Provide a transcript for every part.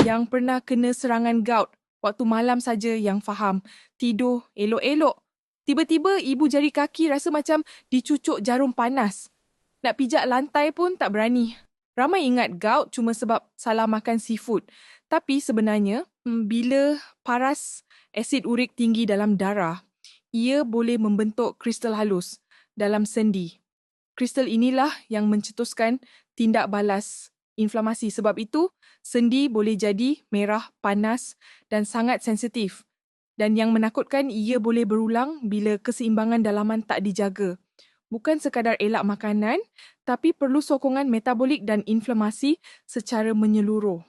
yang pernah kena serangan gout waktu malam saja yang faham. Tidur elok-elok. Tiba-tiba ibu jari kaki rasa macam dicucuk jarum panas. Nak pijak lantai pun tak berani. Ramai ingat gout cuma sebab salah makan seafood. Tapi sebenarnya, bila paras asid urik tinggi dalam darah, ia boleh membentuk kristal halus dalam sendi. Kristal inilah yang mencetuskan tindak balas inflamasi. Sebab itu, sendi boleh jadi merah, panas dan sangat sensitif. Dan yang menakutkan, ia boleh berulang bila keseimbangan dalaman tak dijaga. Bukan sekadar elak makanan, tapi perlu sokongan metabolik dan inflamasi secara menyeluruh.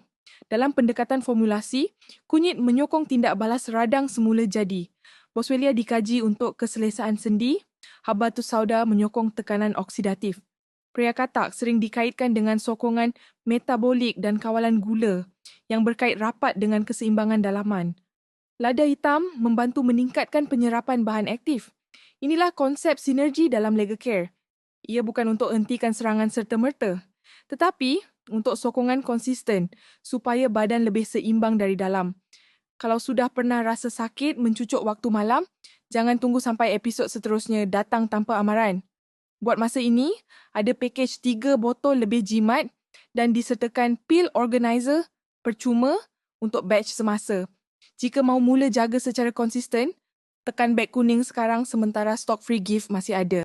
Dalam pendekatan formulasi, kunyit menyokong tindak balas radang semula jadi. Boswellia dikaji untuk keselesaan sendi, Habatus sauda menyokong tekanan oksidatif. Priakatak sering dikaitkan dengan sokongan metabolik dan kawalan gula yang berkait rapat dengan keseimbangan dalaman. Lada hitam membantu meningkatkan penyerapan bahan aktif. Inilah konsep sinergi dalam Lega Care. Ia bukan untuk hentikan serangan serta-merta, tetapi untuk sokongan konsisten supaya badan lebih seimbang dari dalam. Kalau sudah pernah rasa sakit mencucuk waktu malam, jangan tunggu sampai episod seterusnya datang tanpa amaran. Buat masa ini, ada pakej 3 botol lebih jimat dan disertakan pil organizer percuma untuk batch semasa. Jika mahu mula jaga secara konsisten, tekan beg kuning sekarang sementara stok free gift masih ada.